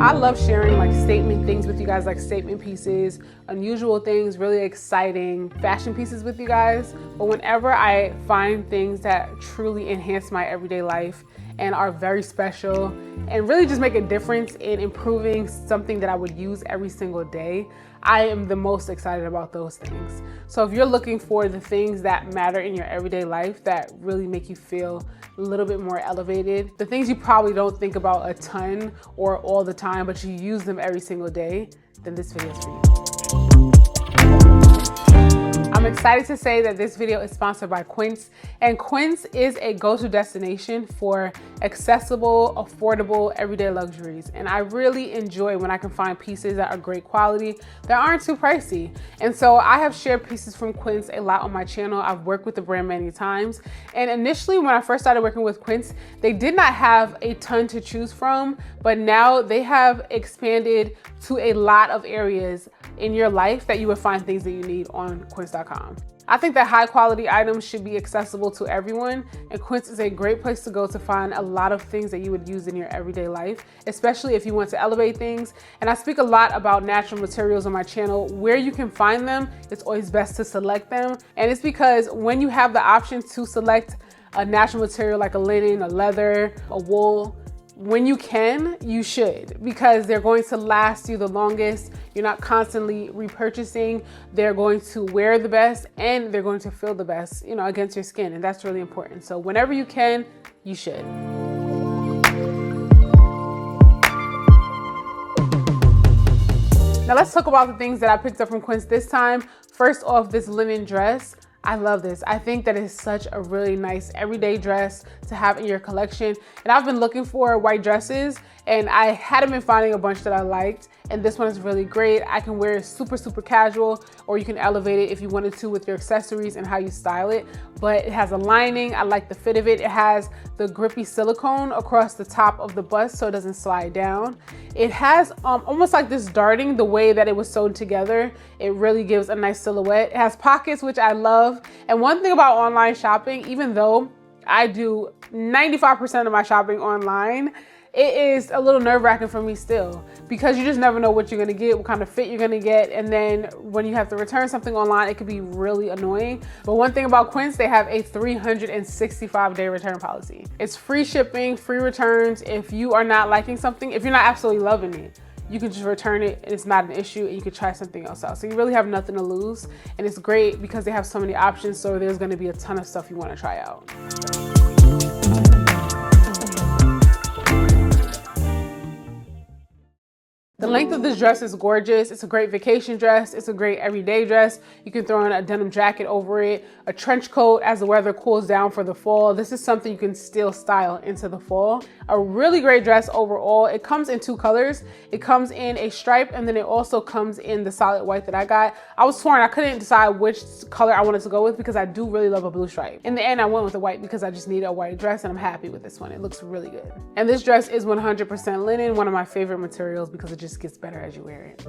I love sharing like statement things with you guys, like statement pieces, unusual things, really exciting fashion pieces with you guys. But whenever I find things that truly enhance my everyday life and are very special and really just make a difference in improving something that I would use every single day, I am the most excited about those things. So if you're looking for the things that matter in your everyday life that really make you feel a little bit more elevated, the things you probably don't think about a ton or all the time, but you use them every single day, then this video is for you. I'm excited to say that this video is sponsored by Quince, and Quince is a go-to destination for accessible, affordable, everyday luxuries. And I really enjoy when I can find pieces that are great quality, that aren't too pricey. And so I have shared pieces from Quince a lot on my channel. I've worked with the brand many times. And initially, when I first started working with Quince, they did not have a ton to choose from, but now they have expanded to a lot of areas in your life that you would find things that you need on quince.com. I think that high quality items should be accessible to everyone, and Quince is a great place to go to find a lot of things that you would use in your everyday life, especially if you want to elevate things. And I speak a lot about natural materials on my channel. Where you can find them, it's always best to select them. And it's because when you have the option to select a natural material like a linen, a leather, a wool, when you can, you should, because they're going to last you the longest. You're not constantly repurchasing. They're going to wear the best and they're going to feel the best, against your skin. And that's really important. So whenever you can, you should. Now let's talk about the things that I picked up from Quince this time. First off, this linen dress. I love this. I think that is such a really nice everyday dress to have in your collection. And I've been looking for white dresses and I hadn't been finding a bunch that I liked. And this one is really great. I can wear it super, super casual, or you can elevate it if you wanted to with your accessories and how you style it. But it has a lining. I like the fit of it. It has the grippy silicone across the top of the bust so it doesn't slide down. It has almost like this darting, the way that it was sewed together. It really gives a nice silhouette. It has pockets, which I love. And one thing about online shopping, even though I do 95% of my shopping online, it is a little nerve-wracking for me still, because you just never know what you're gonna get, what kind of fit you're gonna get, and then when you have to return something online, it could be really annoying. But one thing about Quince, they have a 365-day return policy. It's free shipping, free returns. If you are not liking something, if you're not absolutely loving it, you can just return it and it's not an issue, and you can try something else out. So you really have nothing to lose, and it's great because they have so many options, so there's gonna be a ton of stuff you wanna try out. The length of this dress is gorgeous. It's a great vacation dress. It's a great everyday dress. You can throw in a denim jacket over it, a trench coat as the weather cools down for the fall. This is something you can still style into the fall. A really great dress overall. It comes in two colors. It comes in a stripe, and then it also comes in the solid white that I got. I was torn. I couldn't decide which color I wanted to go with because I do really love a blue stripe. In the end, I went with the white because I just needed a white dress, and I'm happy with this one. It looks really good. And this dress is 100% linen, one of my favorite materials because it just gets better as you wear it.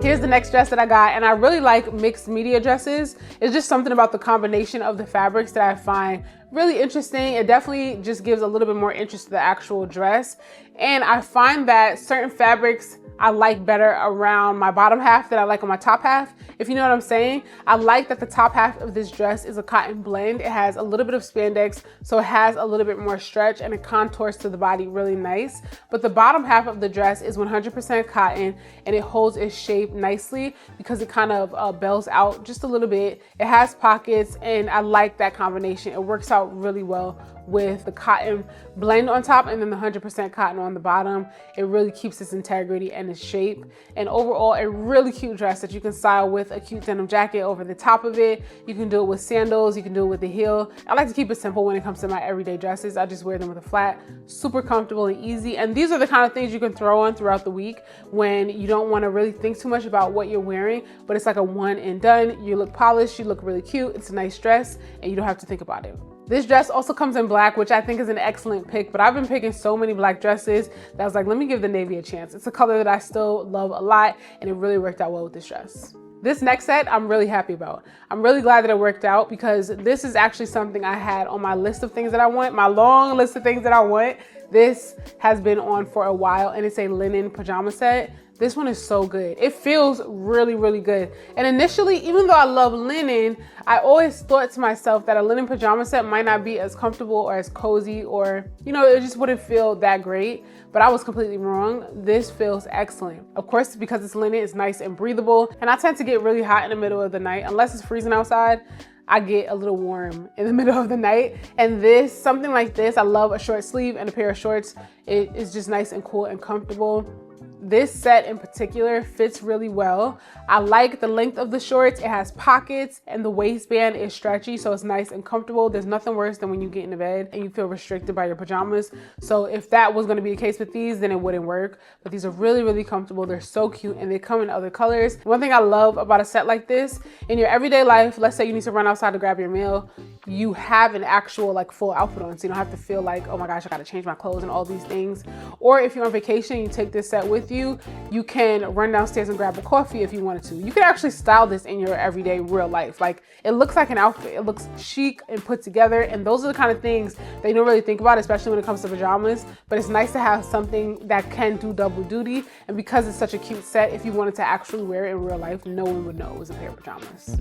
Here's the next dress that I got, and I really like mixed media dresses. It's just something about the combination of the fabrics that I find really interesting. It definitely just gives a little bit more interest to the actual dress. And I find that certain fabrics I like better around my bottom half than I like on my top half, if you know what I'm saying. I like that the top half of this dress is a cotton blend. It has a little bit of spandex, so it has a little bit more stretch and it contours to the body really nice. But the bottom half of the dress is 100% cotton, and it holds its shape nicely because it kind of bells out just a little bit. It has pockets, and I like that combination. It works out really well with the cotton blend on top and then the 100% cotton on the bottom. It really keeps its integrity and its shape. And overall, a really cute dress that you can style with a cute denim jacket over the top of it. You can do it with sandals, you can do it with the heel. I like to keep it simple when it comes to my everyday dresses. I just wear them with a flat, super comfortable and easy. And these are the kind of things you can throw on throughout the week when you don't want to really think too much about what you're wearing, but it's like a one and done. You look polished, you look really cute, it's a nice dress, and you don't have to think about it. This dress also comes in black, which I think is an excellent pick, but I've been picking so many black dresses that I was like, let me give the navy a chance. It's a color that I still love a lot, and it really worked out well with this dress. This next set, I'm really happy about. I'm really glad that it worked out because this is actually something I had on my list of things that I want, my long list of things that I want This has been on for a while, and it's a linen pajama set. This one is so good. It feels really, really good. And initially, even though I love linen, I always thought to myself that a linen pajama set might not be as comfortable or as cozy, or, you know, it just wouldn't feel that great. But I was completely wrong. This feels excellent. Of course, because it's linen, it's nice and breathable. And I tend to get really hot in the middle of the night. Unless it's freezing outside, I get a little warm in the middle of the night. And this, something like this, I love a short sleeve and a pair of shorts. It is just nice and cool and comfortable. This set in particular fits really well. I like the length of the shorts. It has pockets and the waistband is stretchy, so it's nice and comfortable. There's nothing worse than when you get into bed and you feel restricted by your pajamas. So if that was gonna be the case with these, then it wouldn't work. But these are really, really comfortable. They're so cute and they come in other colors. One thing I love about a set like this, in your everyday life, let's say you need to run outside to grab your meal, you have an actual like full outfit on, so you don't have to feel like, oh my gosh, I gotta change my clothes and all these things. Or if you're on vacation, you take this set with you, you can run downstairs and grab a coffee if you wanted to. You could actually style this in your everyday real life. Like, it looks like an outfit. It looks chic and put together, and those are the kind of things that you don't really think about, especially when it comes to pajamas. But it's nice to have something that can do double duty, and because it's such a cute set, if you wanted to actually wear it in real life, no one would know it was a pair of pajamas.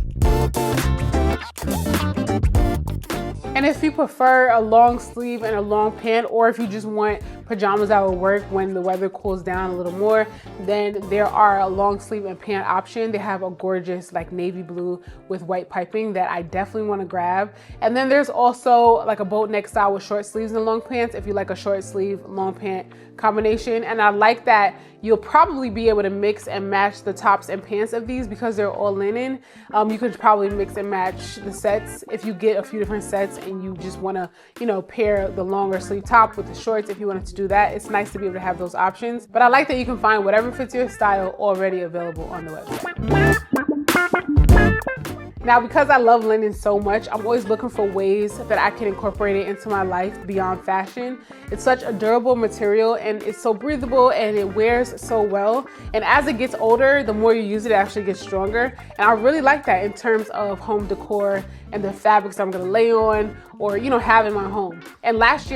And if you prefer a long sleeve and a long pant, or if you just want pajamas that will work when the weather cools down a little more, then there are a long sleeve and pant option. They have a gorgeous like navy blue with white piping that I definitely want to grab. And then there's also like a boat neck style with short sleeves and long pants if you like a short sleeve, long pant combination. And I like that you'll probably be able to mix and match the tops and pants of these because they're all linen. You could probably mix and match the sets if you get a few different sets and you just want to, you know, pair the longer sleeve top with the shorts. If you wanted to do that, it's nice to be able to have those options. But I like that you can find whatever fits your style already available on the website. Now, because I love linen so much, I'm always looking for ways that I can incorporate it into my life beyond fashion. It's such a durable material and it's so breathable and it wears so well. And as it gets older, the more you use it, it actually gets stronger. And I really like that in terms of home decor and the fabrics I'm gonna lay on or, you know, have in my home. And last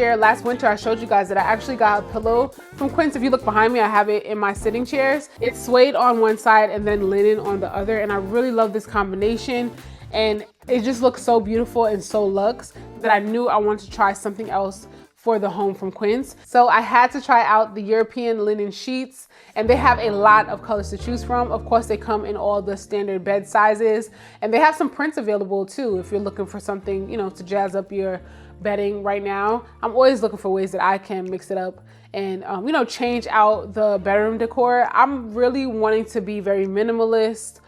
winter, I showed you guys that I actually got a pillow from Quince. If you look behind me, I have it in my sitting chairs. It's suede on one side and then linen on the other. And I really love this combination. And it just looks so beautiful and so luxe that I knew I wanted to try something else for the home from Quince. So I had to try out the European linen sheets, and they have a lot of colors to choose from. Of course, they come in all the standard bed sizes, and they have some prints available too if you're looking for something, you know, to jazz up your bedding right now. I'm always looking for ways that I can mix it up and, you know, change out the bedroom decor. I'm really wanting to be very minimalist,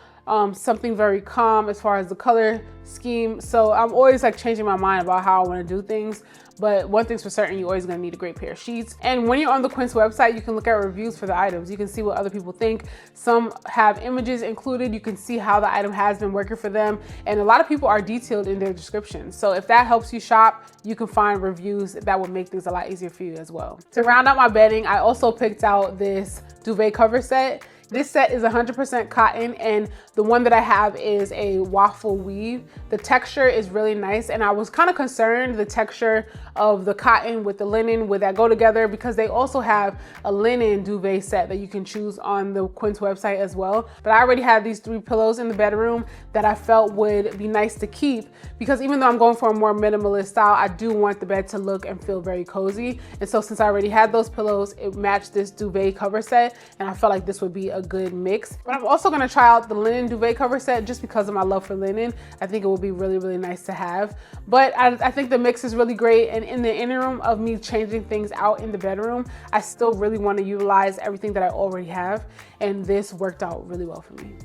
something very calm as far as the color scheme. So I'm always like changing my mind about how I want to do things. But one thing's for certain, you're always going to need a great pair of sheets. And when you're on the Quince website, you can look at reviews for the items. You can see what other people think. Some have images included. You can see how the item has been working for them. And a lot of people are detailed in their descriptions. So if that helps you shop, you can find reviews that would make things a lot easier for you as well. To round out my bedding, I also picked out this duvet cover set. This set is 100% cotton, and the one that I have is a waffle weave. The texture is really nice, and I was kind of concerned the texture of the cotton with the linen, would that go together? Because they also have a linen duvet set that you can choose on the Quince website as well. But I already had these 3 pillows in the bedroom that I felt would be nice to keep, because even though I'm going for a more minimalist style, I do want the bed to look and feel very cozy. And so since I already had those pillows, it matched this duvet cover set, and I felt like this would be a good mix. But I'm also going to try out the linen duvet cover set just because of my love for linen. I think it will be really, really nice to have. But I think the mix is really great. And in the interim of me changing things out in the bedroom, I still really want to utilize everything that I already have. And this worked out really well for me.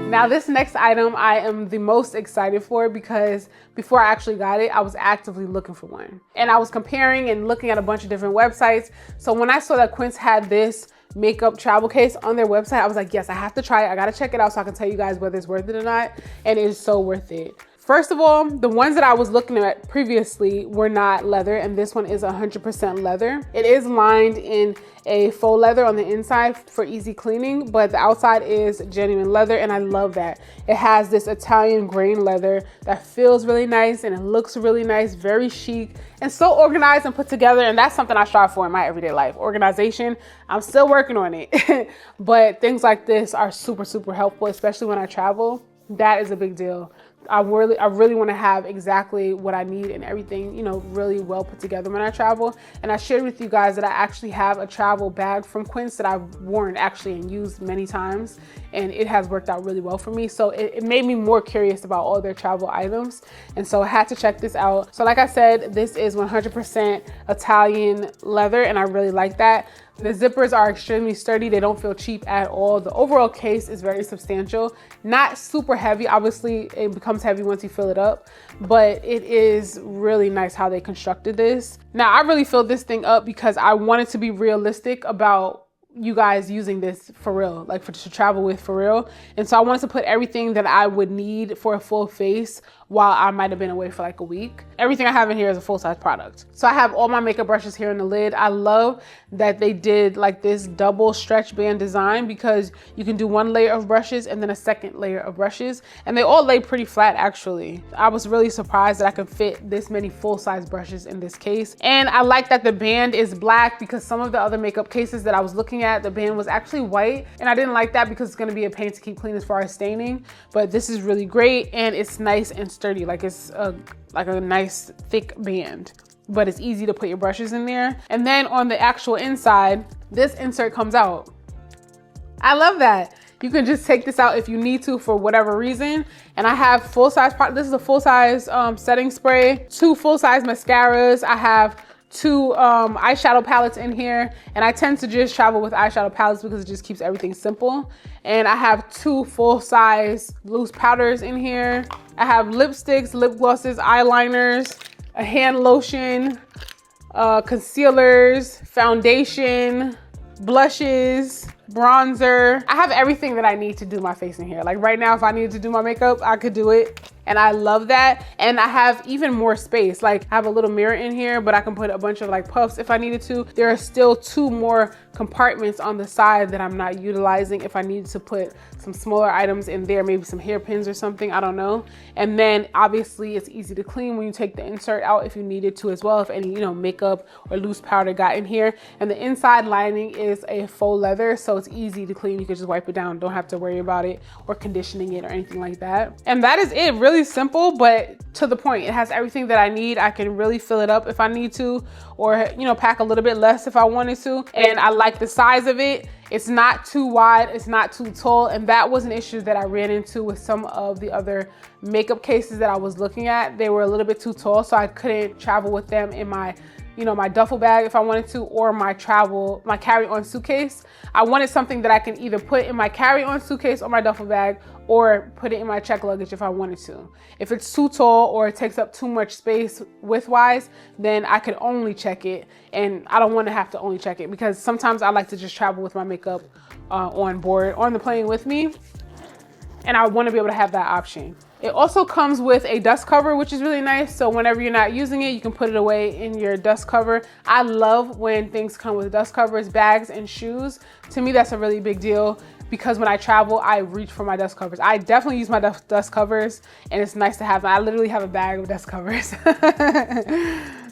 Now this next item I am the most excited for, because before I actually got it, I was actively looking for one. And I was comparing and looking at a bunch of different websites. So when I saw that Quince had this makeup travel case on their website, I was like, yes, I have to try it. I gotta check it out so I can tell you guys whether it's worth it or not. And it is so worth it. First of all, the ones that I was looking at previously were not leather, and this one is 100% leather. It is lined in a faux leather on the inside for easy cleaning, but the outside is genuine leather, and I love that. It has this Italian grain leather that feels really nice and it looks really nice, very chic, and so organized and put together, and that's something I strive for in my everyday life. Organization, I'm still working on it, but things like this are super, super helpful, especially when I travel. That is a big deal. I really want to have exactly what I need and everything, you know, really well put together when I travel. And I shared with you guys that I actually have a travel bag from Quince that I've worn actually and used many times, and it has worked out really well for me. So it made me more curious about all their travel items. And so I had to check this out. So like I said, this is 100% Italian leather, and I really like that. The zippers are extremely sturdy. They don't feel cheap at all. The overall case is very substantial, not super heavy. Obviously, it becomes heavy once you fill it up, but it is really nice how they constructed this. Now, I really filled this thing up because I wanted to be realistic about you guys using this for real, like to travel with for real. And so I wanted to put everything that I would need for a full face while I might have been away for like a week. Everything I have in here is a full-size product. So I have all my makeup brushes here in the lid. I love that they did like this double stretch band design because you can do one layer of brushes and then a second layer of brushes, and they all lay pretty flat actually. I was really surprised that I could fit this many full-size brushes in this case. And I like that the band is black because some of the other makeup cases that I was looking at, the band was actually white, and I didn't like that because it's gonna be a pain to keep clean as far as staining. But this is really great, and it's nice and sturdy, like it's like a nice thick band, but it's easy to put your brushes in there. And then on the actual inside, this insert comes out. I love that. You can just take this out if you need to for whatever reason. And I have full-size, this is a full-size setting spray, 2 full-size mascaras. I have 2 eyeshadow palettes in here, and I tend to just travel with eyeshadow palettes because it just keeps everything simple. And I have 2 full-size loose powders in here. I have lipsticks, lip glosses, eyeliners, a hand lotion, concealers, foundation, blushes, bronzer. I have everything that I need to do my face in here. Like right now, if I needed to do my makeup, I could do it. And I love that. And I have even more space. Like I have a little mirror in here, but I can put a bunch of like puffs if I needed to. There are still 2 more compartments on the side that I'm not utilizing if I needed to put some smaller items in there, maybe some hairpins or something, I don't know. And then obviously it's easy to clean when you take the insert out if you needed to as well, if any, you know, makeup or loose powder got in here. And the inside lining is a faux leather, so it's easy to clean. You can just wipe it down, don't have to worry about it or conditioning it or anything like that. And that is it. Really simple, but to the point. It has everything that I need. I can really fill it up if I need to, or, you know, pack a little bit less if I wanted to. And I like the size of it. It's not too wide, it's not too tall. And that was an issue that I ran into with some of the other makeup cases that I was looking at. They were a little bit too tall, so I couldn't travel with them in my, you know, my duffel bag if I wanted to, or my carry-on suitcase. I wanted something that I can either put in my carry-on suitcase or my duffel bag, or put it in my check luggage if I wanted to. If it's too tall or it takes up too much space width-wise, then I could only check it. And I don't want to have to only check it because sometimes I like to just travel with my makeup on board, on the plane with me. And I want to be able to have that option. It also comes with a dust cover, which is really nice. So whenever you're not using it, you can put it away in your dust cover. I love when things come with dust covers, bags, and shoes. To me, that's a really big deal because when I travel, I reach for my dust covers. I definitely use my dust covers, and it's nice to have them. I literally have a bag of dust covers.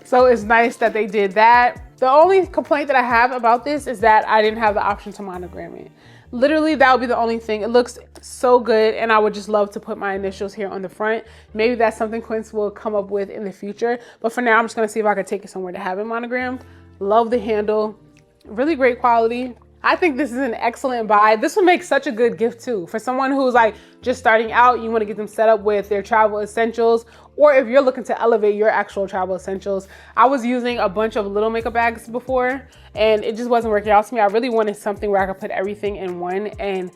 So it's nice that they did that. The only complaint that I have about this is that I didn't have the option to monogram it. Literally, that would be the only thing. It looks so good, and I would just love to put my initials here on the front. Maybe that's something Quince will come up with in the future. But for now, I'm just gonna see if I could take it somewhere to have it monogrammed. Love the handle, really great quality. I think this is an excellent buy. This would make such a good gift too. For someone who's like just starting out, you wanna get them set up with their travel essentials, or if you're looking to elevate your actual travel essentials. I was using a bunch of little makeup bags before, and it just wasn't working out to me. I really wanted something where I could put everything in one, and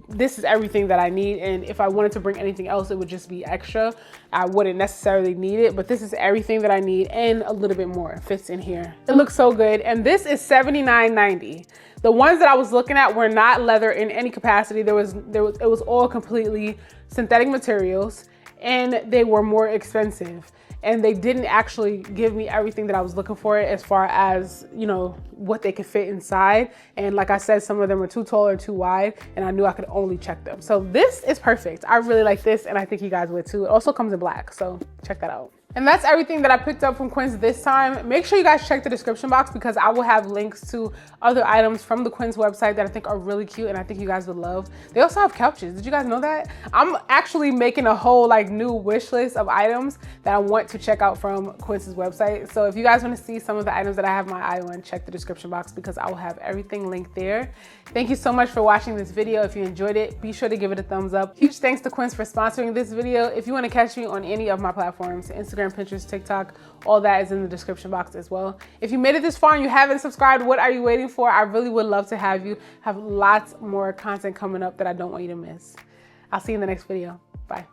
this is everything that I need. And if I wanted to bring anything else, it would just be extra. I wouldn't necessarily need it, but this is everything that I need and a little bit more. It fits in here. It looks so good. And this is $79.90. The ones that I was looking at were not leather in any capacity. It was all completely synthetic materials. and they were more expensive. And they didn't actually give me everything that I was looking for as far as, you know, what they could fit inside. And like I said, some of them are too tall or too wide, and I knew I could only check them. So this is perfect. I really like this, and I think you guys would too. It also comes in black, so check that out. And that's everything that I picked up from Quince this time. Make sure you guys check the description box because I will have links to other items from the Quince website that I think are really cute and I think you guys would love. They also have couches. Did you guys know that? I'm actually making a whole like new wish list of items that I want to check out from Quince's website. So if you guys want to see some of the items that I have my eye on, check the description box because I will have everything linked there. Thank you so much for watching this video. If you enjoyed it, be sure to give it a thumbs up. Huge thanks to Quince for sponsoring this video. If you want to catch me on any of my platforms, Instagram, Pinterest, TikTok, all that is in the description box as well. If you made it this far and you haven't subscribed, what are you waiting for? I really would love to have you. Have lots more content coming up that I don't want you to miss. I'll see you in the next video. Bye.